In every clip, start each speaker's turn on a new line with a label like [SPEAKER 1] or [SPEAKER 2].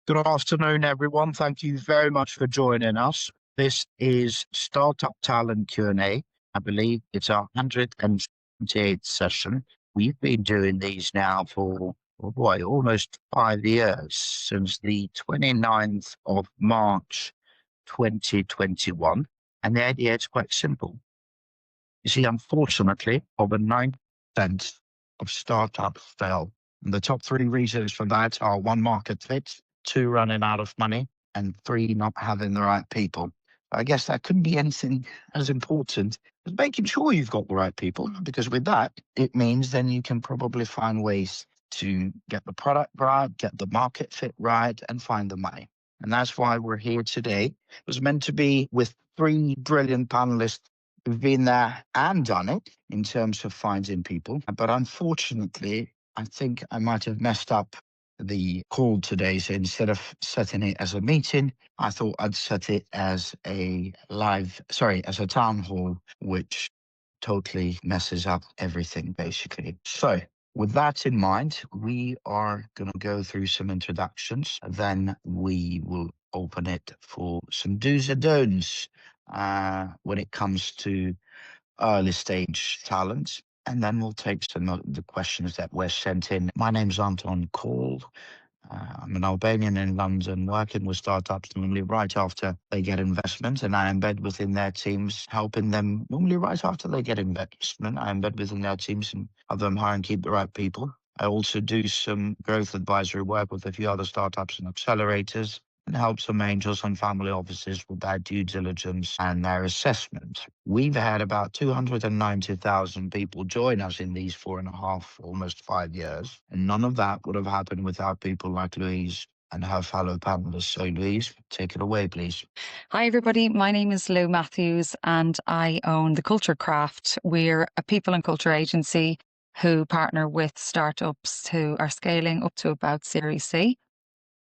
[SPEAKER 1] Good afternoon, everyone. Thank you very much for joining us. This is Startup Talent Q&A. I believe it's our 178th session. We've been doing these now for, almost 5 years, since the 29th of March, 2021. And the idea is quite simple. You see, unfortunately, over 9% of startups fail. And the top three reasons for that are: one, market fit; two, running out of money; and three, not having the right people. I guess that couldn't be anything as important as making sure you've got the right people, because with that, it means then you can probably find ways to get the product right, get the market fit right, and find the money. And that's why we're here today. It was meant to be with three brilliant panelists who've been there and done it in terms of finding people. But unfortunately, I think I might have messed up the call today. So instead of setting it as a meeting, I thought I'd set it as as a town hall, which totally messes up everything, basically. So with that in mind, we are going to go through some introductions. Then we will open it for some do's and don'ts when it comes to early stage talent. And then we'll take some of the questions that were sent in. My name's Anton Call. I'm an Albanian in London, working with startups normally right after they get investment, and I embed within their teams, helping them normally right after they get investment. I embed within their teams and help them hire and keep the right people. I also do some growth advisory work with a few other startups and accelerators, and help some angels and family offices with their due diligence and their assessment. We've had about 290,000 people join us in these 4.5, almost 5 years. And none of that would have happened without people like Louise and her fellow panelists. So Louise, take it away, please.
[SPEAKER 2] Hi, everybody. My name is Lou Matthews, and I own The Culture Craft. We're a people and culture agency who partner with startups who are scaling up to about Series C.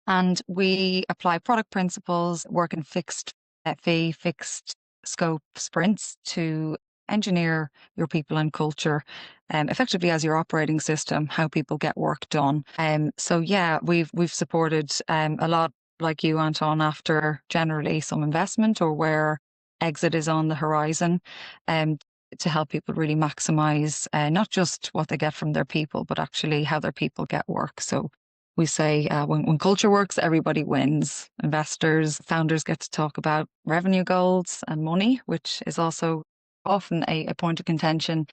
[SPEAKER 2] And we apply product principles, work in fixed fee, fixed scope sprints to engineer your people and culture effectively as your operating system, how people get work done. We've supported a lot like you, Anton, after generally some investment or where exit is on the horizon, to help people really maximize not just what they get from their people, but actually how their people get work. So we say when culture works, everybody wins. Investors, founders get to talk about revenue goals and money, which is also often a point of contention.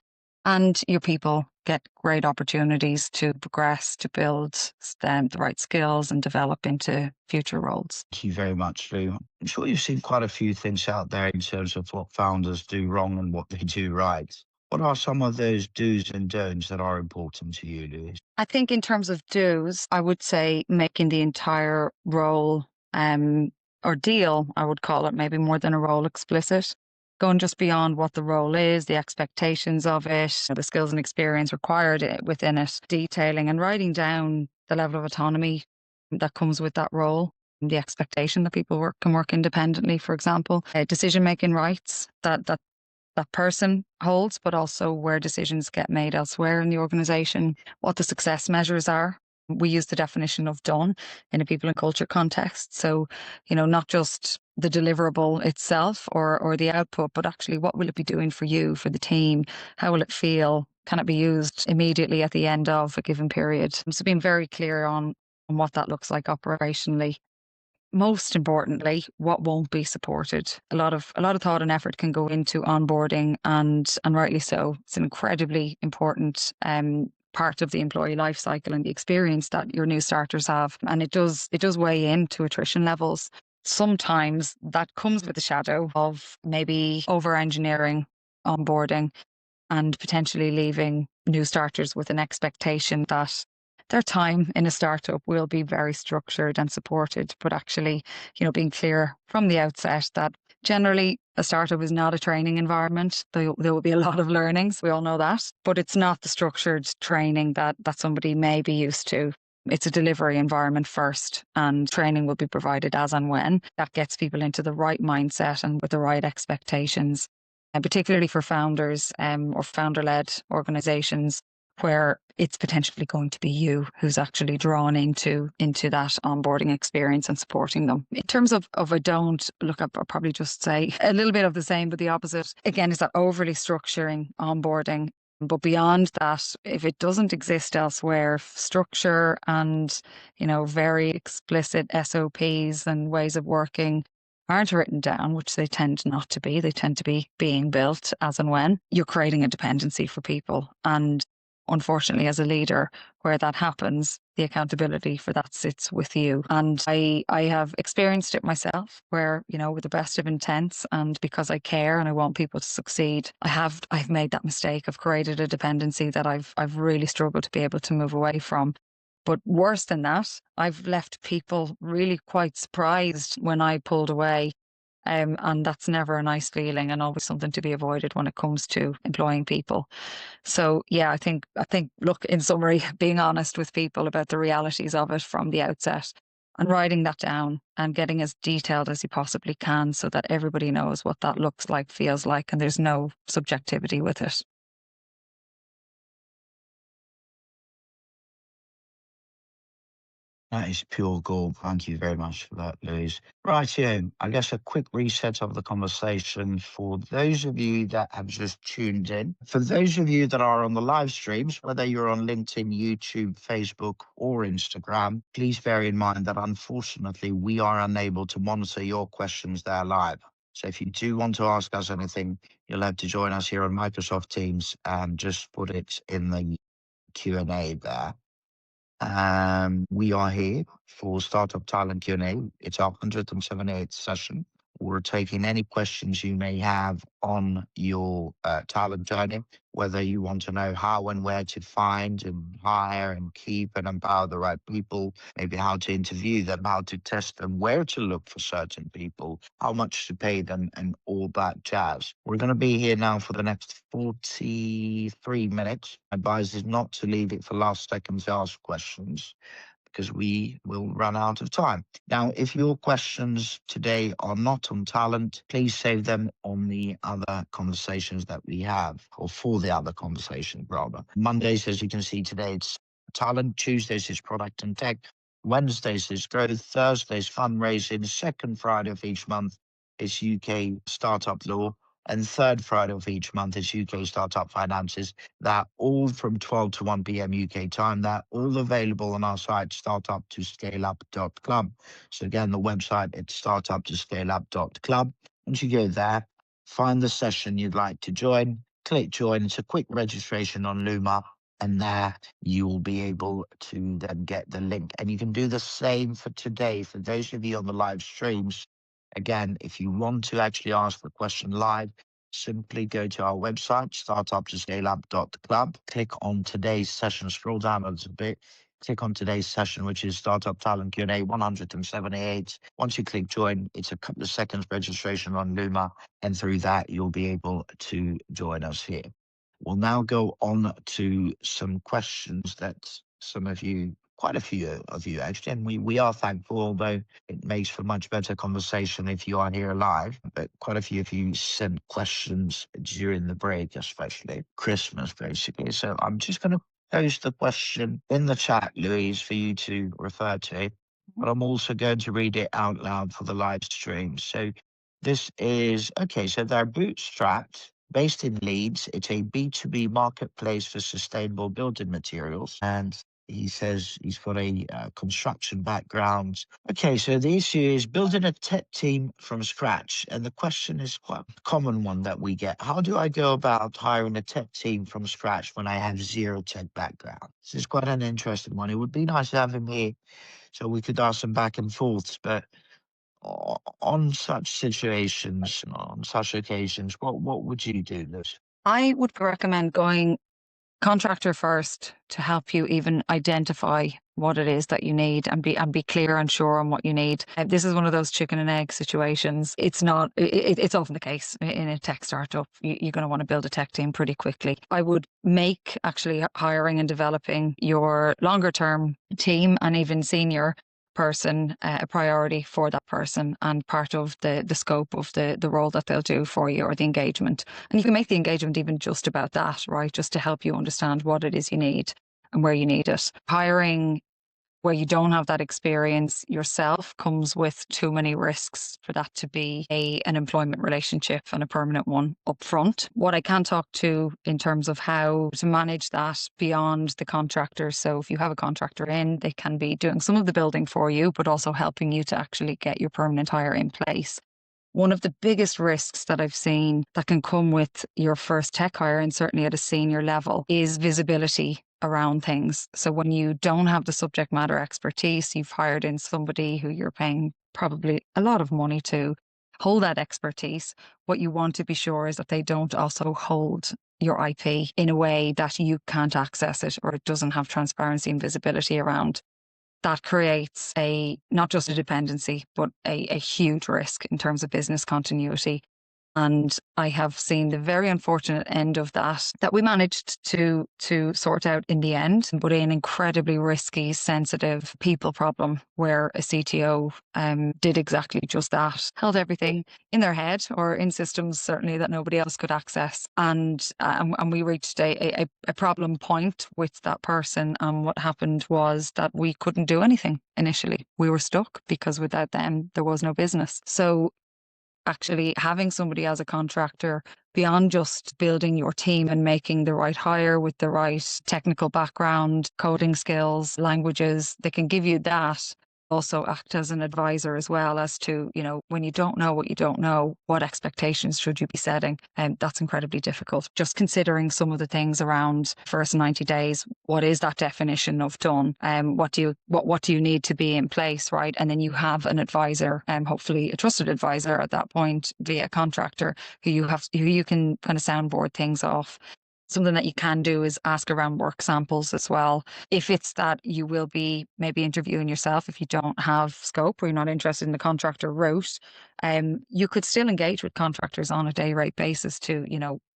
[SPEAKER 2] And your people get great opportunities to progress, to build the right skills and develop into future roles.
[SPEAKER 1] Thank you very much, Lou. I'm sure you've seen quite a few things out there in terms of what founders do wrong and what they do right. What are some of those do's and don'ts that are important to you, Louise?
[SPEAKER 2] I think in terms of do's, I would say making the entire role or deal, I would call it, maybe more than a role, explicit. Going just beyond what the role is, the expectations of it, the skills and experience required within it, detailing and writing down the level of autonomy that comes with that role, the expectation that people can work independently, for example, decision-making rights that person holds, but also where decisions get made elsewhere in the organization, what the success measures are. We use the definition of done in a people and culture context. So, not just the deliverable itself or the output, but actually what will it be doing for you, for the team? How will it feel? Can it be used immediately at the end of a given period? So being very clear on what that looks like operationally. Most importantly, what won't be supported. A lot of thought and effort can go into onboarding, and rightly so. It's an incredibly important part of the employee life cycle and the experience that your new starters have. And it does weigh into attrition levels. Sometimes that comes with the shadow of maybe over-engineering onboarding and potentially leaving new starters with an expectation that their time in a startup will be very structured and supported, but actually, being clear from the outset that generally a startup is not a training environment. There will be a lot of learnings. We all know that, but it's not the structured training that somebody may be used to. It's a delivery environment first, and training will be provided as and when that gets people into the right mindset and with the right expectations. And particularly for founders or founder-led organizations, where it's potentially going to be you who's actually drawn into that onboarding experience and supporting them. In terms of I don't, look, I'll probably just say a little bit of the same, but the opposite, again, is that overly structuring onboarding. But beyond that, if it doesn't exist elsewhere, if structure and, very explicit SOPs and ways of working aren't written down, which they tend not to be, they tend to be being built as and when, you're creating a dependency for people. And unfortunately, as a leader, where that happens, the accountability for that sits with you. And I have experienced it myself where, with the best of intents and because I care and I want people to succeed, I've made that mistake. I've created a dependency that I've really struggled to be able to move away from. But worse than that, I've left people really quite surprised when I pulled away. And that's never a nice feeling and always something to be avoided when it comes to employing people. So yeah, I think, look, in summary, being honest with people about the realities of it from the outset and writing that down and getting as detailed as you possibly can so that everybody knows what that looks like, feels like, and there's no subjectivity with it.
[SPEAKER 1] That is pure gold. Thank you very much for that, Louise. Right, I guess a quick reset of the conversation for those of you that have just tuned in. For those of you that are on the live streams, whether you're on LinkedIn, YouTube, Facebook, or Instagram, please bear in mind that unfortunately we are unable to monitor your questions there live. So if you do want to ask us anything, you'll have to join us here on Microsoft Teams and just put it in the Q&A there. We are here for Startup Talent Q&A. It's our 178th session. We're taking any questions you may have on your talent journey, whether you want to know how and where to find and hire and keep and empower the right people, maybe how to interview them, how to test them, where to look for certain people, how much to pay them, and all that jazz. We're going to be here now for the next 43 minutes. My advice is not to leave it for last second to ask questions, because we will run out of time. Now, if your questions today are not on talent, please save them on the other conversations that we have, or for the other conversations, rather. Mondays, as you can see today, it's talent. Tuesdays is product and tech. Wednesdays is growth. Thursdays, fundraising. Second Friday of each month is UK startup law. And third Friday of each month is UK Startup Finances. That all from 12 to 1 p.m. UK time. That all available on our site, startuptoscaleup.club. So again, the website, it's startuptoscaleup.club. Once you go there, find the session you'd like to join, click join. It's a quick registration on Luma. And there you will be able to then get the link. And you can do the same for today. For those of you on the live streams, again, if you want to actually ask the question live, simply go to our website, startuptoscaleup.club, click on today's session, scroll down a little bit, click on today's session, which is Startup Talent Q&A 178. Once you click join, it's a couple of seconds registration on Luma, and through that, you'll be able to join us here. We'll now go on to some questions that some of you, quite a few of you actually, and we are thankful, although it makes for much better conversation if you are here live, but quite a few of you sent questions during the break, especially Christmas, basically. So I'm just going to post the question in the chat, Louise, for you to refer to, but I'm also going to read it out loud for the live stream. So this is, okay, so they're bootstrapped, based in Leeds. It's a B2B marketplace for sustainable building materials. And he says he's got a construction background. Okay, so the issue is building a tech team from scratch. And the question is quite a common one that we get. How do I go about hiring a tech team from scratch when I have zero tech background? This is quite an interesting one. It would be nice to have him here so we could ask some back and forths. But on such situations, on such occasions, what would you do, Liz?
[SPEAKER 2] I would recommend going contractor first to help you even identify what it is that you need and be clear and sure on what you need. This is one of those chicken and egg situations. It's not. It's often the case in a tech startup. You're going to want to build a tech team pretty quickly. I would make actually hiring and developing your longer term team and even senior person a priority for that person and part of the scope of the role that they'll do for you, or the engagement. And you can make the engagement even just about that, right? Just to help you understand what it is you need and where you need it. Hiring where you don't have that experience yourself comes with too many risks for that to be an employment relationship and a permanent one up front. What I can talk to in terms of how to manage that beyond the contractor. So if you have a contractor in, they can be doing some of the building for you, but also helping you to actually get your permanent hire in place. One of the biggest risks that I've seen that can come with your first tech hire, and certainly at a senior level, is visibility around things. So when you don't have the subject matter expertise, you've hired in somebody who you're paying probably a lot of money to hold that expertise. What you want to be sure is that they don't also hold your IP in a way that you can't access it, or it doesn't have transparency and visibility around. That creates not just a dependency, but a huge risk in terms of business continuity. And I have seen the very unfortunate end of that we managed to sort out in the end, but an incredibly risky, sensitive people problem where a CTO did exactly just that, held everything in their head or in systems certainly that nobody else could access. And we reached a problem point with that person. And what happened was that we couldn't do anything initially. We were stuck because without them, there was no business. So actually having somebody as a contractor, beyond just building your team and making the right hire with the right technical background, coding skills, languages, they can give you that. Also act as an advisor as well as to, when you don't know what you don't know, what expectations should you be setting? And that's incredibly difficult. Just considering some of the things around first 90 days, what is that definition of done? What do you need to be in place, right? And then you have an advisor, hopefully a trusted advisor at that point via a contractor who you can kind of soundboard things off. Something that you can do is ask around work samples as well. If it's that you will be maybe interviewing yourself, if you don't have scope or you're not interested in the contractor route, you could still engage with contractors on a day rate basis to,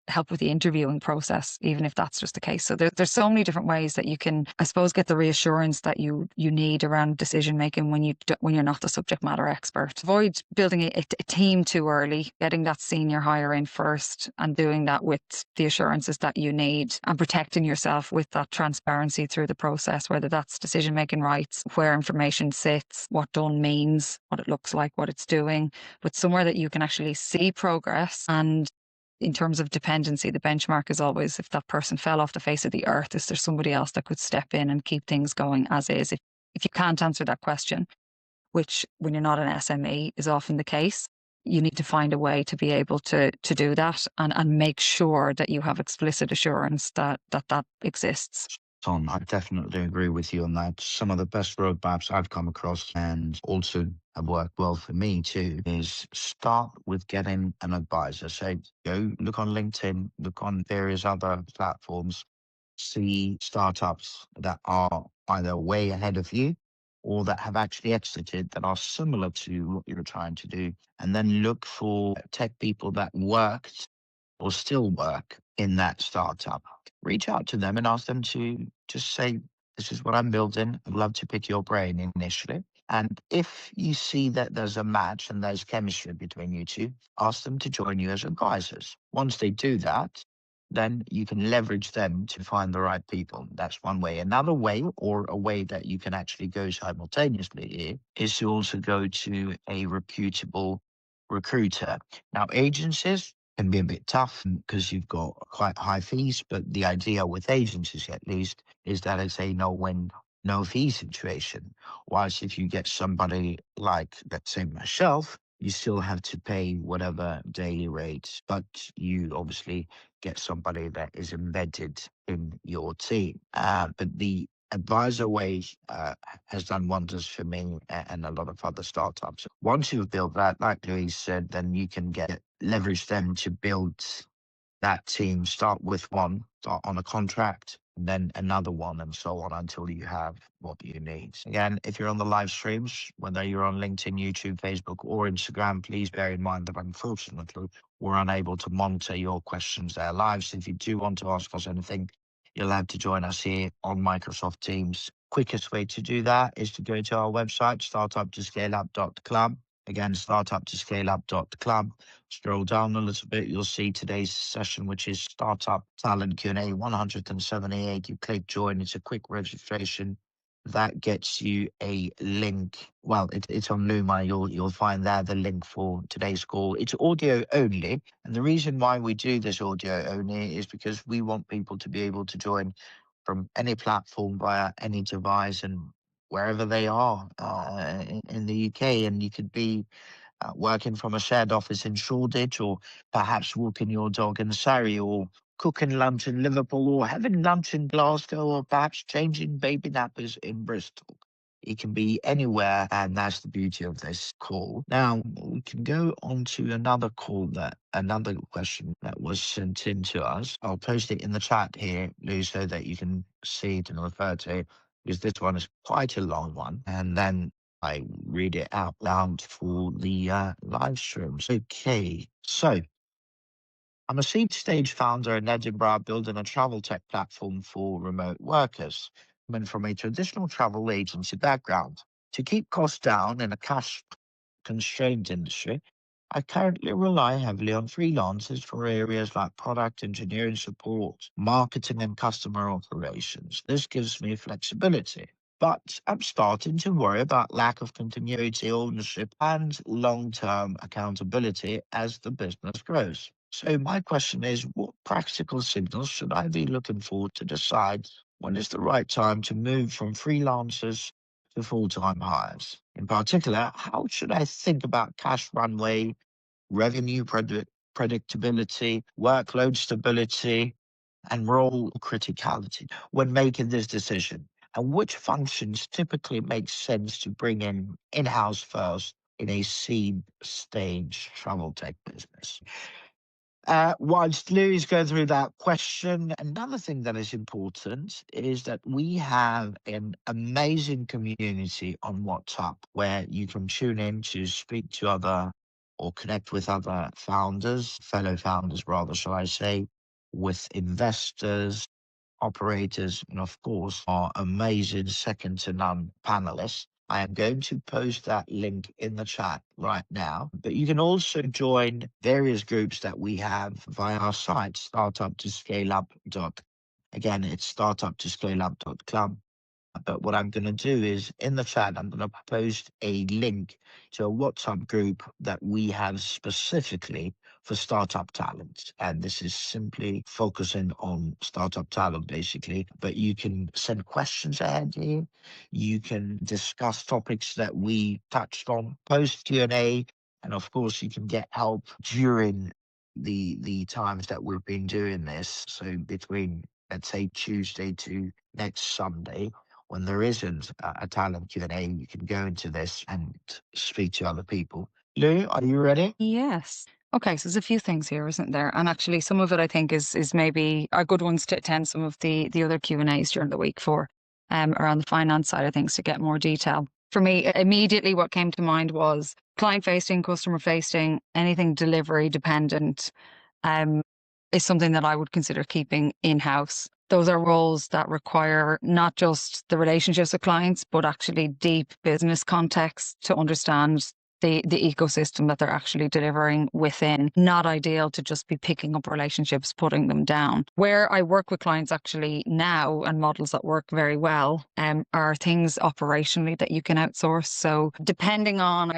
[SPEAKER 2] help with the interviewing process, even if that's just the case. So there's so many different ways that you can, I suppose, get the reassurance that you need around decision making when you're not the subject matter expert. Avoid building a team too early, getting that senior hire in first and doing that with the assurances that you need, and protecting yourself with that transparency through the process, whether that's decision making rights, where information sits, what done means, what it looks like, what it's doing, but somewhere that you can actually see progress. And in terms of dependency, the benchmark is always, if that person fell off the face of the earth, is there somebody else that could step in and keep things going as is? If you can't answer that question, which when you're not an SME is often the case, you need to find a way to be able to do that and make sure that you have explicit assurance that exists.
[SPEAKER 1] Tom, I definitely agree with you on that. Some of the best roadmaps I've come across and also have worked well for me too is start with getting an advisor. So go look on LinkedIn, look on various other platforms, see startups that are either way ahead of you or that have actually exited that are similar to what you're trying to do. And then look for tech people that worked or still work in that startup. Reach out to them and ask them to just say, this is what I'm building. I'd love to pick your brain initially. And if you see that there's a match and there's chemistry between you two, ask them to join you as advisors. Once they do that, then you can leverage them to find the right people. That's one way. Another way, or a way that you can actually go simultaneously here, is to also go to a reputable recruiter. Now, agencies can be a bit tough because you've got quite high fees, but the idea with agencies, at least, is that it's a no-win, no-fee situation. Whilst if you get somebody like, let's say, myself, you still have to pay whatever daily rate, but you obviously get somebody that is embedded in your team. But the advisor way has done wonders for me and a lot of other startups. Once you've built that, like Louise said, then you can leverage them to build that team. Start with one, start on a contract, and then another one, and so on until you have what you need. Again, if you're on the live streams, whether you're on LinkedIn, YouTube, Facebook, or Instagram, please bear in mind that unfortunately we're unable to monitor your questions there live. So if you do want to ask us anything, you'll have to join us here on Microsoft Teams quickest way to do that is to go to our website, startuptoscaleup.club. Again, startuptoscaleup.club. Scroll down a little bit, you'll see today's session, which is Startup Talent Q&A 178. You click join, it's a quick registration. That gets you a link. Well, it's on Luma. You'll find there the link for today's call. It's audio only. And the reason why we do this audio only is because we want people to be able to join from any platform via any device and wherever they are in the UK. And you could be working from a shared office in Shoreditch, or perhaps walking your dog in Surrey, or cooking lunch in Liverpool, or having lunch in Glasgow, or perhaps changing baby nappers in Bristol. It can be anywhere, and that's the beauty of this call. Now, we can go on to another question that was sent in to us. I'll post it in the chat here, Lou, so that you can see it and refer to it, because this one is quite a long one. And then I read it out loud for the live streams. Okay, so I'm a seed stage founder in Edinburgh building a travel tech platform for remote workers. Coming from a traditional travel agency background. To keep costs down in a cash constrained industry, I currently rely heavily on freelancers for areas like product engineering support, marketing, and customer operations. This gives me flexibility. But I'm starting to worry about lack of continuity, ownership, and long-term accountability as the business grows. So my question is, what practical signals should I be looking for to decide when is the right time to move from freelancers to full-time hires? In particular, how should I think about cash runway, revenue predictability, workload stability, and role criticality when making this decision? And which functions typically make sense to bring in-house first in a seed stage travel tech business? Whilst Louis going through that question, another thing that is important is that we have an amazing community on WhatsApp where you can tune in to speak to other or connect with other founders, fellow founders, rather, shall I say, with investors, operators, and of course, our amazing second to none panelists. I am going to post that link in the chat right now. But you can also join various groups that we have via our site, startuptoscaleup.club. Again, it's startuptoscaleup.club. But what I'm going to do is in the chat, I'm going to post a link to a WhatsApp group that we have specifically for startup talent. And this is simply focusing on startup talent, basically. But you can send questions ahead here. You can discuss topics that we touched on, post Q&A. And of course, you can get help during the times that we've been doing this. So between, let's say, Tuesday to next Sunday, when there isn't a talent Q&A, you can go into this and speak to other people. Lou, are you ready?
[SPEAKER 2] Yes. Okay, so there's a few things here, isn't there? And actually, some of it I think is maybe are good ones to attend some of the other Q&As during the week for, around the finance side of things to get more detail. For me, immediately what came to mind was client facing, customer facing, anything delivery dependent, is something that I would consider keeping in house. Those are roles that require not just the relationships with clients, but actually deep business context to understand the ecosystem that they're actually delivering within. Not ideal to just be picking up relationships, putting them down. Where I work with clients actually now, and models that work very well, are things operationally that you can outsource. So depending on,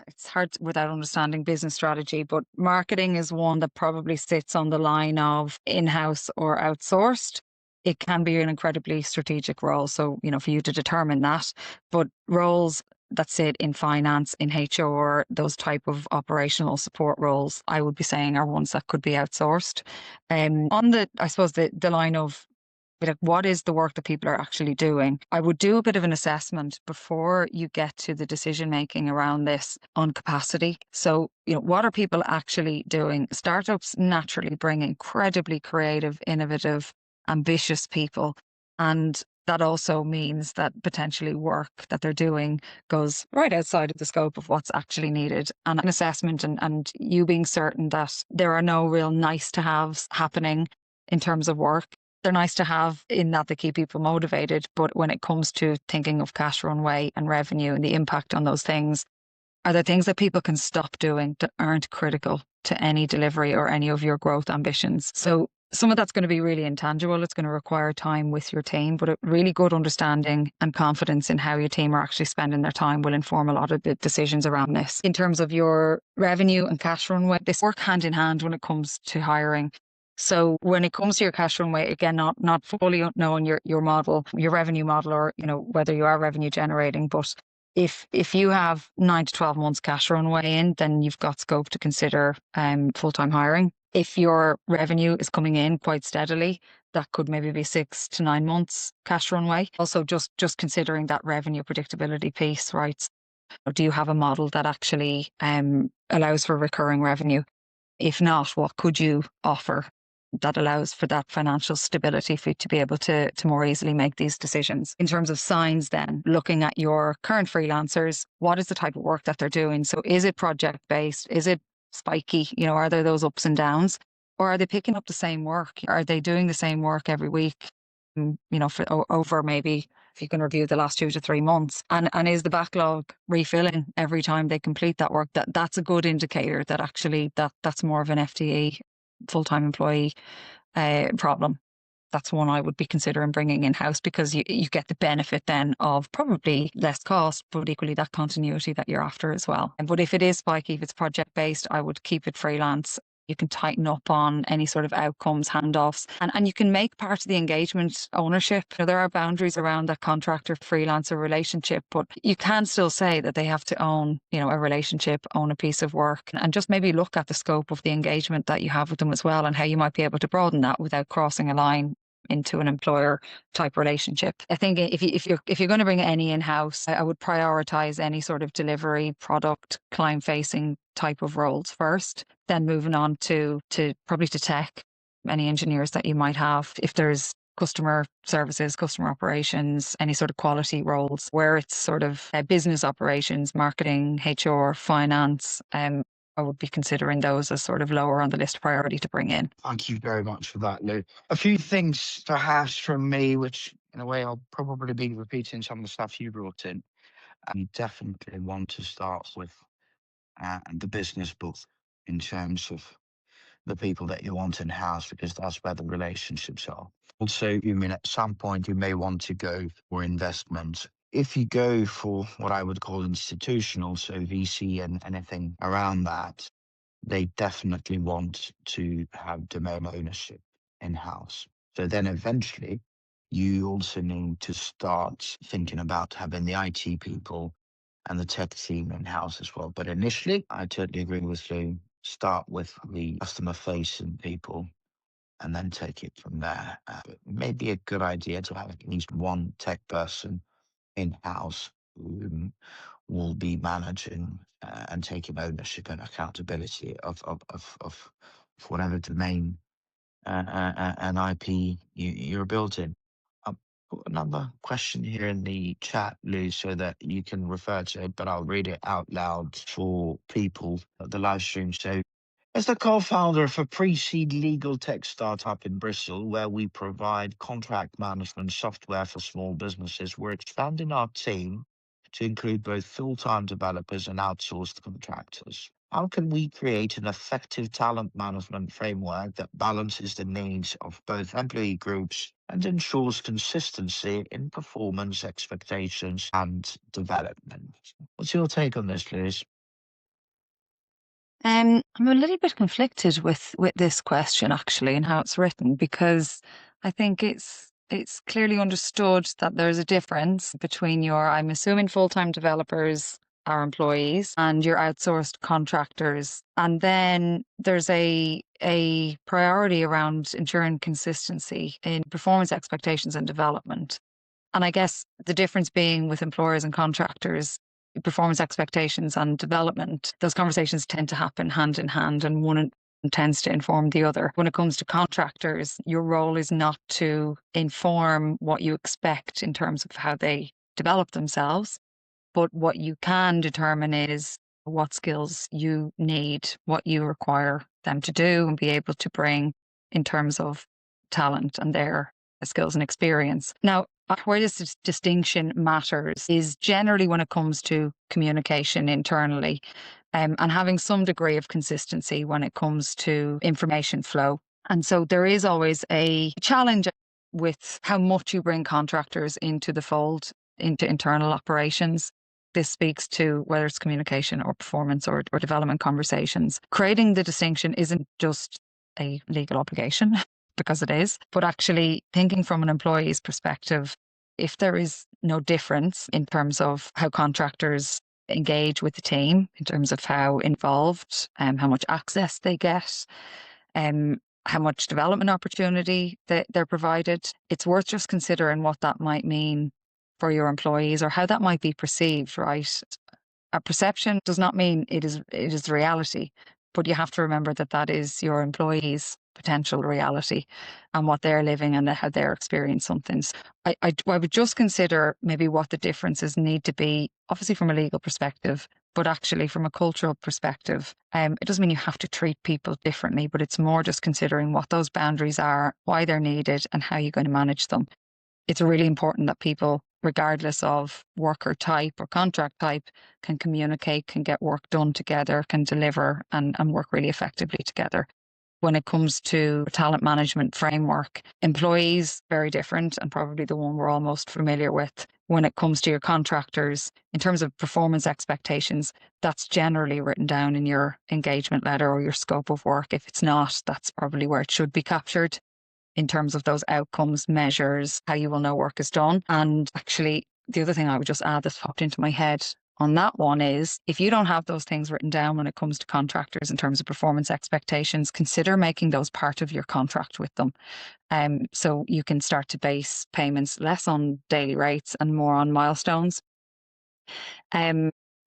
[SPEAKER 2] it's hard without understanding business strategy, but marketing is one that probably sits on the line of in-house or outsourced. It can be an incredibly strategic role. So, for you to determine that, but roles that sit in finance, in HR, those type of operational support roles, I would be saying are ones that could be outsourced. On I suppose the line of like, what is the work that people are actually doing? I would do a bit of an assessment before you get to the decision making around this on capacity. So, what are people actually doing? Startups naturally bring incredibly creative, innovative, ambitious people. And that also means that potentially work that they're doing goes right outside of the scope of what's actually needed. And an assessment and you being certain that there are no real nice to haves happening in terms of work, they're nice to have in that they keep people motivated. But when it comes to thinking of cash runway and revenue and the impact on those things, are there things that people can stop doing that aren't critical to any delivery or any of your growth ambitions? So some of that's going to be really intangible. It's going to require time with your team, but a really good understanding and confidence in how your team are actually spending their time will inform a lot of the decisions around this. In terms of your revenue and cash runway, this work hand in hand when it comes to hiring. So when it comes to your cash runway, again, not fully knowing your model, your revenue model, or whether you are revenue generating, but if you have 9 to 12 months cash runway in, then you've got scope to consider full-time hiring. If your revenue is coming in quite steadily, that could maybe be 6 to 9 months cash runway. Also, just considering that revenue predictability piece, right? So do you have a model that actually allows for recurring revenue? If not, what could you offer that allows for that financial stability for you to be able to more easily make these decisions? In terms of signs then, looking at your current freelancers, what is the type of work that they're doing? So is it project-based? Is it spiky? Are there those ups and downs? Or are they picking up the same work? Are they doing the same work every week? For over maybe if you can review the last 2 to 3 months, and is the backlog refilling every time they complete that work? That's a good indicator that actually that's more of an FTE, full-time employee problem. That's one I would be considering bringing in-house, because you get the benefit then of probably less cost, but equally that continuity that you're after as well. But if it is spiky, if it's project-based, I would keep it freelance. You can tighten up on any sort of outcomes, handoffs, and you can make part of the engagement ownership. There are boundaries around that contractor-freelancer relationship, but you can still say that they have to own, a relationship, own a piece of work, and just maybe look at the scope of the engagement that you have with them as well, and how you might be able to broaden that without crossing a line into an employer type relationship. I think if you're going to bring any in-house, I would prioritize any sort of delivery, product, client facing type of roles first, then moving on to probably to tech, any engineers that you might have. If there's customer services, customer operations, any sort of quality roles where it's sort of business operations, marketing, HR, finance, I would be considering those as sort of lower on the list of priority to bring in.
[SPEAKER 1] Thank you very much for that, Lou. A few things perhaps from me, which in a way I'll probably be repeating some of the stuff you brought in. And you definitely want to start with the business book in terms of the people that you want in-house, because that's where the relationships are. Also, at some point you may want to go for investment. If you go for what I would call institutional, so VC and anything around that, they definitely want to have domain ownership in-house. So then eventually you also need to start thinking about having the IT people and the tech team in-house as well. But initially, I totally agree with you. Start with the customer-facing people and then take it from there. But it may be a good idea to have at least one tech person in-house who will be managing and taking ownership and accountability of whatever domain and IP you're building. I'll put another question here in the chat, Lou, so that you can refer to it, but I'll read it out loud for people at the live stream. So, as the co-founder of a pre-seed legal tech startup in Bristol, where we provide contract management software for small businesses, we're expanding our team to include both full-time developers and outsourced contractors. How can we create an effective talent management framework that balances the needs of both employee groups and ensures consistency in performance expectations and development? What's your take on this, Liz?
[SPEAKER 2] I'm a little bit conflicted with this question actually, and how it's written, because I think it's clearly understood that there's a difference between your, I'm assuming, full-time developers are employees and your outsourced contractors, and then there's a priority around ensuring consistency in performance expectations and development. And I guess the difference being with employers and contractors, performance expectations and development, those conversations tend to happen hand in hand, and one tends to inform the other. When it comes to contractors, your role is not to inform what you expect in terms of how they develop themselves, but what you can determine is what skills you need, what you require them to do and be able to bring in terms of talent and their skills and experience. Now, where this distinction matters is generally when it comes to communication internally, and having some degree of consistency when it comes to information flow. And so there is always a challenge with how much you bring contractors into the fold, into internal operations. This speaks to whether it's communication or performance or development conversations. Creating the distinction isn't just a legal obligation, because it is, but actually thinking from an employee's perspective, if there is no difference in terms of how contractors engage with the team, in terms of how involved, how much access they get, how much development opportunity they're provided, it's worth just considering what that might mean for your employees or how that might be perceived, right? A perception does not mean it is the reality, but you have to remember that that is your employees' potential reality and what they're living and how they're experiencing something. So I would just consider maybe what the differences need to be, obviously from a legal perspective, but actually from a cultural perspective. It doesn't mean you have to treat people differently, but it's more just considering what those boundaries are, why they're needed, and how you're going to manage them. It's really important that people, regardless of worker type or contract type, can communicate, can get work done together, can deliver and work really effectively together. When it comes to talent management framework, employees, very different and probably the one we're all most familiar with. When it comes to your contractors, in terms of performance expectations, that's generally written down in your engagement letter or your scope of work. If it's not, that's probably where it should be captured in terms of those outcomes, measures, how you will know work is done. And actually, the other thing I would just add that popped into my head on that one is if you don't have those things written down when it comes to contractors in terms of performance expectations, consider making those part of your contract with them. So you can start to base payments less on daily rates and more on milestones.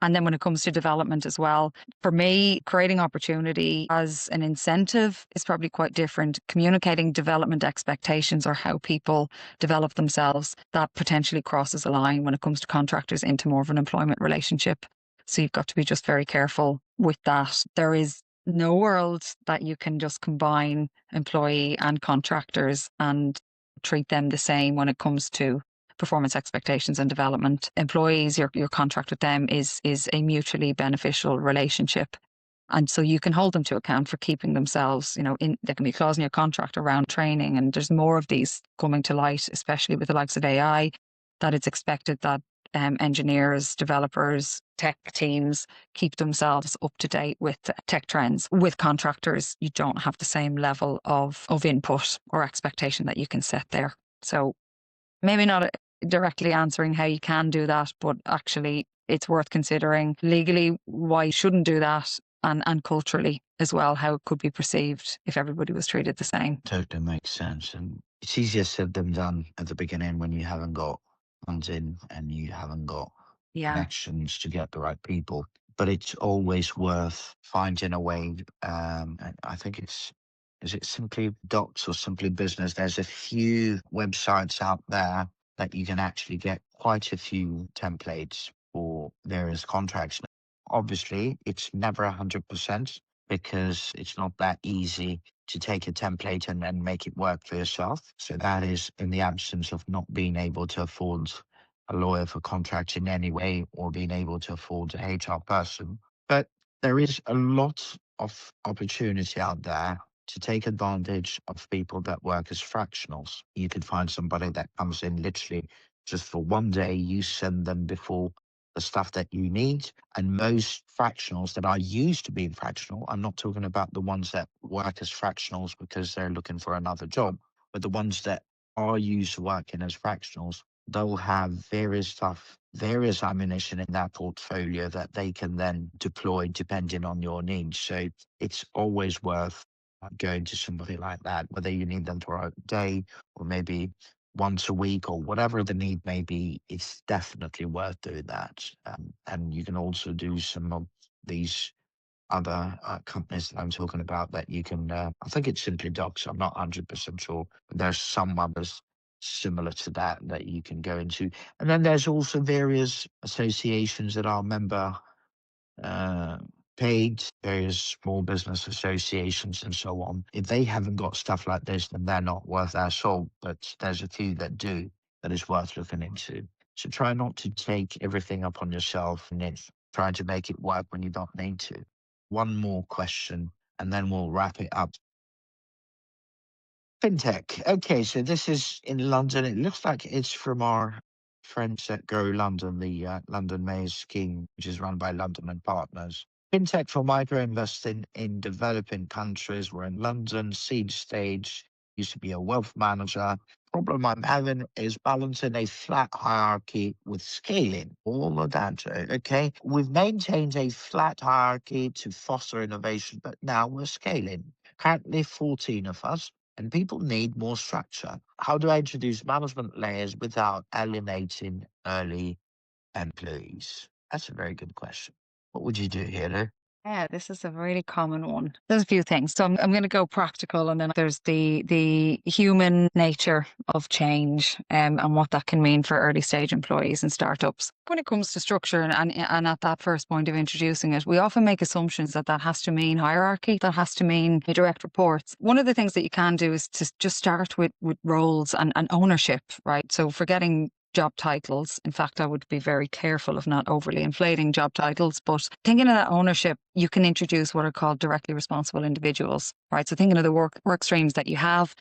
[SPEAKER 2] And then when it comes to development as well, for me, creating opportunity as an incentive is probably quite different. Communicating development expectations or how people develop themselves, that potentially crosses a line when it comes to contractors into more of an employment relationship. So you've got to be just very careful with that. There is no world that you can just combine employee and contractors and treat them the same when it comes to performance expectations and development. Employees, your contract with them is a mutually beneficial relationship. And so you can hold them to account for keeping themselves, there can be a clause in your contract around training, and there's more of these coming to light, especially with the likes of AI, that it's expected that engineers, developers, tech teams keep themselves up to date with tech trends. With contractors, you don't have the same level of input or expectation that you can set there. So maybe not directly answering how you can do that, but actually it's worth considering legally why you shouldn't do that, and culturally as well, how it could be perceived if everybody was treated the same.
[SPEAKER 1] Totally makes sense. And it's easier said than done at the beginning when you haven't got funds in and you haven't got connections to get the right people. But it's always worth finding a way. And I think is it Simply Docs or Simply Business? There's a few websites out there that you can actually get quite a few templates for various contracts. Obviously, it's never 100% because it's not that easy to take a template and then make it work for yourself. So that is in the absence of not being able to afford a lawyer for contracts in any way or being able to afford a HR person. But there is a lot of opportunity out there to take advantage of people that work as fractionals. You could find somebody that comes in literally just for one day, you send them before the stuff that you need. And most fractionals that are used to being fractional, I'm not talking about the ones that work as fractionals because they're looking for another job, but the ones that are used to working as fractionals, they'll have various ammunition in their portfolio that they can then deploy depending on your needs. So it's always worth going to somebody like that, whether you need them for a day or maybe once a week or whatever the need may be. It's definitely worth doing that. And you can also do some of these other companies that I'm talking about that you can, I think it's Simply Docs, I'm not 100% sure, but there's some others similar to that you can go into. And then there's also various associations that are member paid, various small business associations and so on. If they haven't got stuff like this, then they're not worth our salt. But there's a few that do, that is worth looking into. So try not to take everything up on yourself and then try to make it work when you don't need to. One more question, and then we'll wrap it up. Fintech. Okay, so this is in London. It looks like it's from our friends at Go London, the London Mayor's scheme, which is run by London and Partners. Fintech for micro investing in developing countries. We're in London, seed stage. Used to be a wealth manager. Problem I'm having is balancing a flat hierarchy with scaling. All of that, okay? We've maintained a flat hierarchy to foster innovation, but now we're scaling. Currently 14 of us, and people need more structure. How do I introduce management layers without alienating early employees? That's a very good question. What would you do here, Lou?
[SPEAKER 2] Yeah, this is a really common one. There's a few things. So I'm going to go practical, and then there's the human nature of change, and what that can mean for early stage employees and startups. When it comes to structure and at that first point of introducing it, we often make assumptions that has to mean hierarchy, that has to mean direct reports. One of the things that you can do is to just start with roles and ownership, right? So forgetting job titles. In fact, I would be very careful of not overly inflating job titles, but thinking of that ownership, you can introduce what are called directly responsible individuals, right? So thinking of the work streams that you have,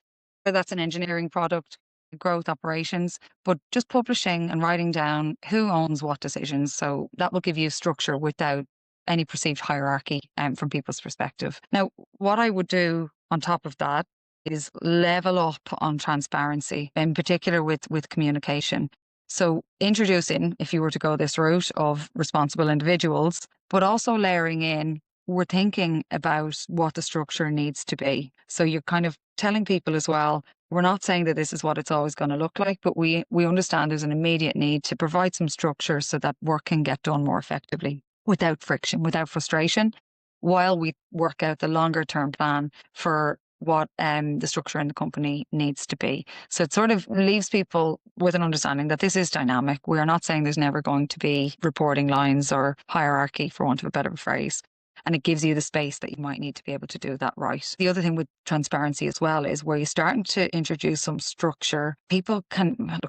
[SPEAKER 2] whether that's an engineering product, growth operations, but just publishing and writing down who owns what decisions. So that will give you structure without any perceived hierarchy from people's perspective. Now, what I would do on top of that is level up on transparency, in particular with communication. So introducing, if you were to go this route of responsible individuals, but also layering in, we're thinking about what the structure needs to be. So you're kind of telling people as well, we're not saying that this is what it's always going to look like, but we understand there's an immediate need to provide some structure so that work can get done more effectively, without friction, without frustration, while we work out the longer term plan for what the structure in the company needs to be. So it sort of leaves people with an understanding that this is dynamic. We are not saying there's never going to be reporting lines or hierarchy, for want of a better phrase. And it gives you the space that you might need to be able to do that right. The other thing with transparency as well is where you're starting to introduce some structure, people can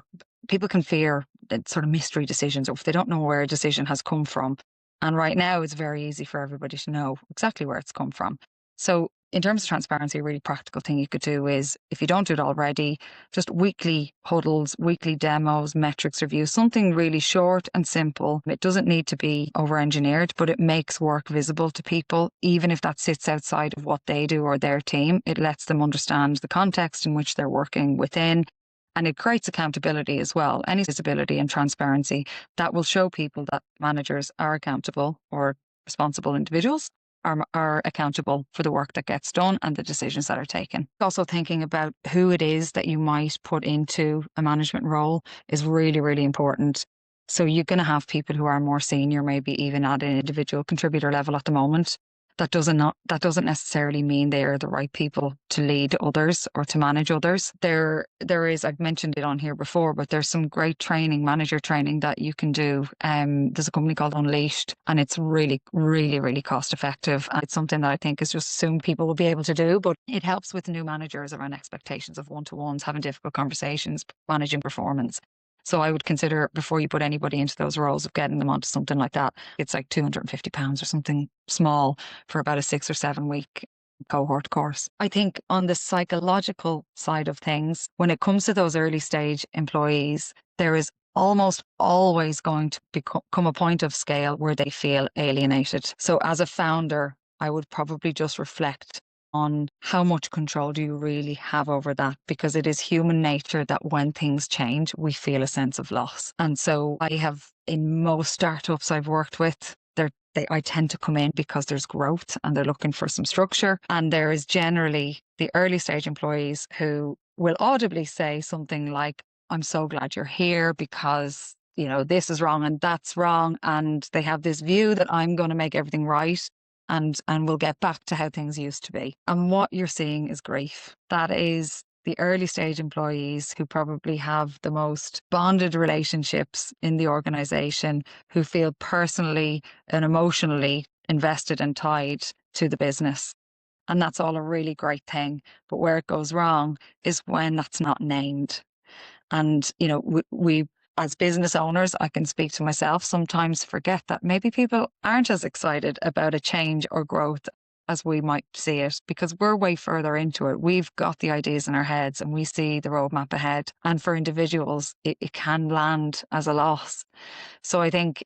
[SPEAKER 2] fear that sort of mystery decisions, or if they don't know where a decision has come from. And right now it's very easy for everybody to know exactly where it's come from. So in terms of transparency, a really practical thing you could do is, if you don't do it already, just weekly huddles, weekly demos, metrics reviews, something really short and simple. It doesn't need to be over-engineered, but it makes work visible to people, even if that sits outside of what they do or their team. It lets them understand the context in which they're working within, and it creates accountability as well. Any visibility and transparency that will show people that managers are accountable, or responsible individuals are accountable for the work that gets done and the decisions that are taken. Also thinking about who it is that you might put into a management role is really, really important. So you're going to have people who are more senior, maybe even at an individual contributor level at the moment. That doesn't necessarily mean they are the right people to lead others or to manage others. There is, I've mentioned it on here before, but there's some great training, manager training that you can do. There's a company called Unleashed, and it's really, really, really cost effective. And it's something that I think is just soon people will be able to do, but it helps with new managers around expectations of one-to-ones, having difficult conversations, managing performance. So I would consider, before you put anybody into those roles, of getting them onto something like that. It's like £250 or something small for about a 6 or 7 week cohort course. I think on the psychological side of things, when it comes to those early stage employees, there is almost always going to become a point of scale where they feel alienated. So as a founder, I would probably just reflect on how much control do you really have over that, because it is human nature that when things change, we feel a sense of loss. And so I have, in most startups I've worked with, I tend to come in because there's growth and they're looking for some structure. And there is generally the early stage employees who will audibly say something like, I'm so glad you're here because, this is wrong and that's wrong. And they have this view that I'm going to make everything right. And we'll get back to how things used to be. And what you're seeing is grief. That is the early stage employees who probably have the most bonded relationships in the organization, who feel personally and emotionally invested and tied to the business. And that's all a really great thing. But where it goes wrong is when that's not named. And, we as business owners, I can speak to myself, sometimes forget that maybe people aren't as excited about a change or growth as we might see it because we're way further into it. We've got the ideas in our heads and we see the roadmap ahead. And for individuals, it can land as a loss. So I think,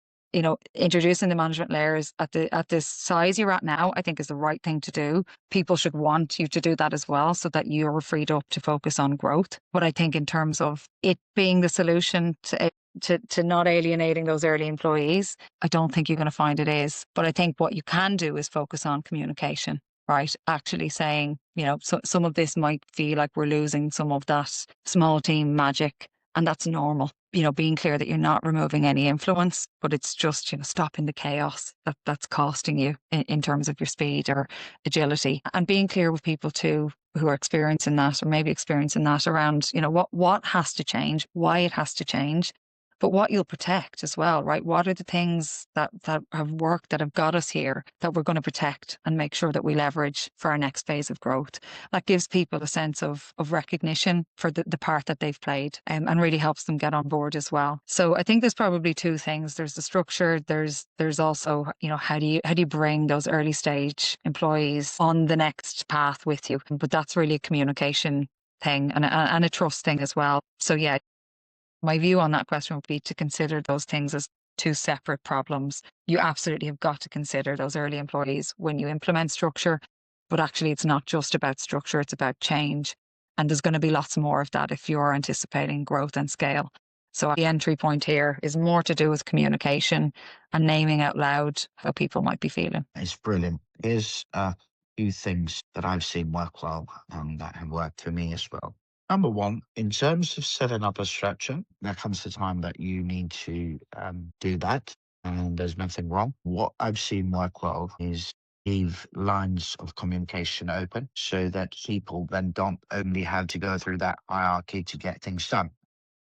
[SPEAKER 2] introducing the management layers at this size you're at now, I think is the right thing to do. People should want you to do that as well so that you're freed up to focus on growth. But I think in terms of it being the solution to not alienating those early employees, I don't think you're going to find it is. But I think what you can do is focus on communication, right? Actually saying, so some of this might feel like we're losing some of that small team magic, and that's normal. Being clear that you're not removing any influence, but it's just, stopping the chaos that's costing you in terms of your speed or agility, and being clear with people too who are experiencing that or maybe experiencing that around, what has to change, why it has to change, but what you'll protect as well, right? What are the things that have worked, that have got us here, that we're going to protect and make sure that we leverage for our next phase of growth? That gives people a sense of recognition for the part that they've played, and really helps them get on board as well. So I think there's probably two things. There's the structure. There's also, how do you bring those early stage employees on the next path with you? But that's really a communication thing and a trust thing as well. So yeah, my view on that question would be to consider those things as two separate problems. You absolutely have got to consider those early employees when you implement structure, but actually it's not just about structure, it's about change. And there's going to be lots more of that if you're anticipating growth and scale. So the entry point here is more to do with communication and naming out loud how people might be feeling.
[SPEAKER 1] It's brilliant. Here's a few things that I've seen work well and that have worked for me as well. Number one, in terms of setting up a structure, there comes the time that you need to do that, and there's nothing wrong. What I've seen work well is leave lines of communication open so that people then don't only have to go through that hierarchy to get things done.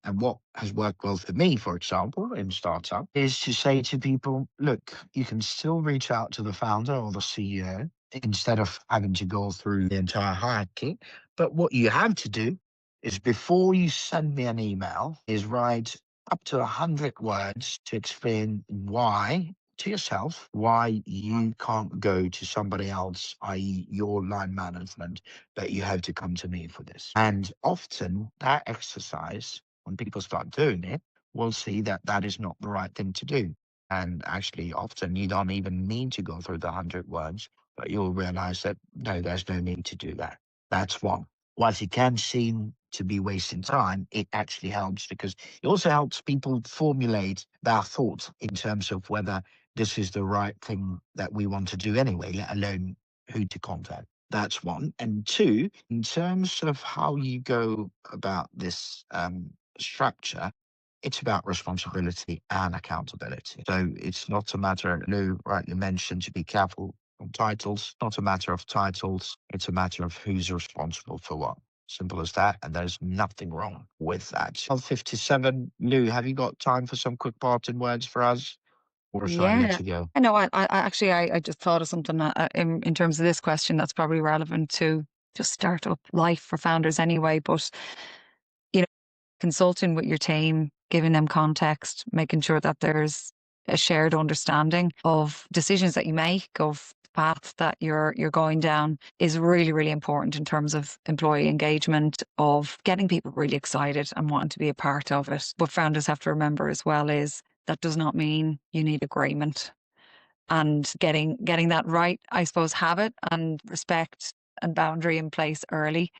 [SPEAKER 1] And what has worked well for me, for example, in startup, is to say to people, look, you can still reach out to the founder or the CEO instead of having to go through the entire hierarchy. But what you have to do is before you send me an email is write up to 100 words to explain why to yourself, why you can't go to somebody else, i.e. your line management, but you have to come to me for this. And often that exercise, when people start doing it, we'll see that that is not the right thing to do. And actually, often you don't even need to go through the 100 words, but you'll realize that no, there's no need to do that. That's one. Whilst it can seem to be wasting time, it actually helps because it also helps people formulate their thoughts in terms of whether this is the right thing that we want to do anyway, let alone who to contact. That's one. And two, in terms of how you go about this structure, it's about responsibility and accountability. So it's not a matter, Lou rightly mentioned, to be careful on titles, not a matter of titles. It's a matter of who's responsible for what. Simple as that. And there's nothing wrong with that. 12:57, Lou, have you got time for some quick parting words for us? Or shall I let
[SPEAKER 2] Yeah.
[SPEAKER 1] you go?
[SPEAKER 2] I know. I actually, I just thought of something in terms of this question that's probably relevant to just startup life for founders anyway. But, you know, consulting with your team, giving them context, making sure that there's a shared understanding of decisions that you make, of path that you're going down is really, really important in terms of employee engagement, of getting people really excited and wanting to be a part of it. What founders have to remember as well is that does not mean you need agreement, and getting that right, I suppose, habit and respect and boundary in place early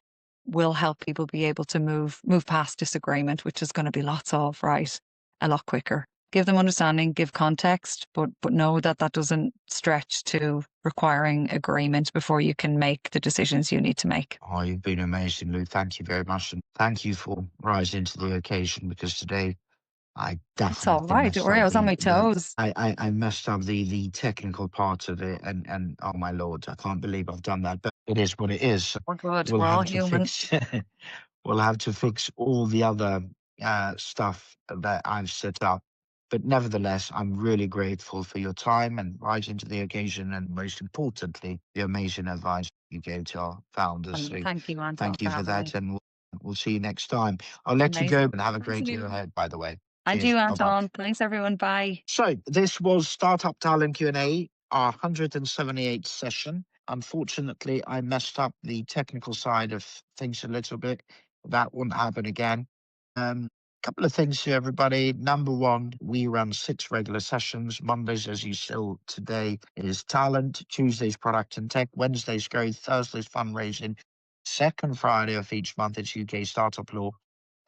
[SPEAKER 2] will help people be able to move past disagreement, which is going to be lots of, right, a lot quicker. Give them understanding, give context, but know that that doesn't stretch to requiring agreement before you can make the decisions you need to make.
[SPEAKER 1] Oh, you've been amazing, Lou. Thank you very much. And thank you for rising to the occasion because today I
[SPEAKER 2] It's all
[SPEAKER 1] definitely
[SPEAKER 2] right. Don't
[SPEAKER 1] messed
[SPEAKER 2] worry,
[SPEAKER 1] up
[SPEAKER 2] I was on my toes.
[SPEAKER 1] I messed up the technical part of it and oh my lord, I can't believe I've done that. But it is what it is.
[SPEAKER 2] We're good.
[SPEAKER 1] We'll
[SPEAKER 2] We're all
[SPEAKER 1] have to
[SPEAKER 2] human.
[SPEAKER 1] fix we'll have to fix all the other stuff that I've set up But nevertheless, I'm really grateful for your time and rising to the occasion, and most importantly, the amazing advice you gave to our founders.
[SPEAKER 2] And
[SPEAKER 1] So
[SPEAKER 2] thank you, Anton,
[SPEAKER 1] thank you
[SPEAKER 2] for
[SPEAKER 1] for
[SPEAKER 2] having
[SPEAKER 1] that,
[SPEAKER 2] me.
[SPEAKER 1] and we'll see you next time. I'll let you go
[SPEAKER 2] Amazing.
[SPEAKER 1] and have a
[SPEAKER 2] Thanks,
[SPEAKER 1] great year
[SPEAKER 2] Amelia.
[SPEAKER 1] ahead, by the way.
[SPEAKER 2] And
[SPEAKER 1] Cheers.
[SPEAKER 2] you,
[SPEAKER 1] Bye-bye.
[SPEAKER 2] Anton. Thanks, everyone. Bye.
[SPEAKER 1] So this was Startup Talent Q&A, our 178th session. Unfortunately, I messed up the technical side of things a little bit. That won't happen again. Couple of things here, everybody. Number one, we run 6 regular sessions. Mondays, as you saw today, is talent. Tuesdays, product and tech. Wednesdays, growth. Thursdays, fundraising. Second Friday of each month, it's UK startup law.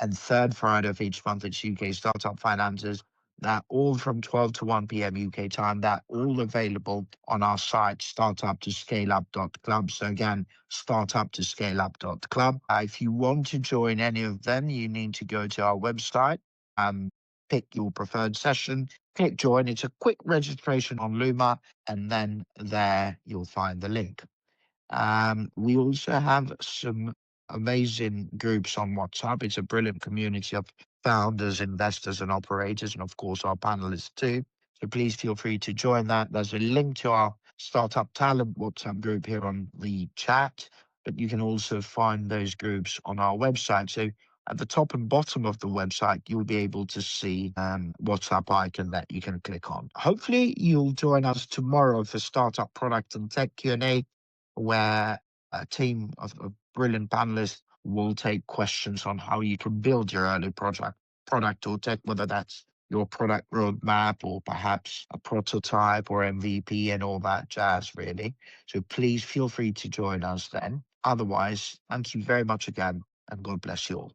[SPEAKER 1] And third Friday of each month, it's UK startup finances. That all from 12 to 1 p.m. UK time. That all available on our site, startuptoscaleup.club. So again, startuptoscaleup.club. If you want to join any of them, you need to go to our website, pick your preferred session, click join. It's a quick registration on Luma, and then there you'll find the link. We also have some amazing groups on WhatsApp. It's a brilliant community of founders, investors, and operators, and of course, our panelists too. So please feel free to join that. There's a link to our Startup Talent WhatsApp group here on the chat, but you can also find those groups on our website. So at the top and bottom of the website, you'll be able to see WhatsApp icon that you can click on. Hopefully, you'll join us tomorrow for Startup Product and Tech Q&A, where a team of brilliant panelists will take questions on how you can build your early product or tech, whether that's your product roadmap or perhaps a prototype or MVP and all that jazz, really. So please feel free to join us then. Otherwise, thank you very much again, and God bless you all.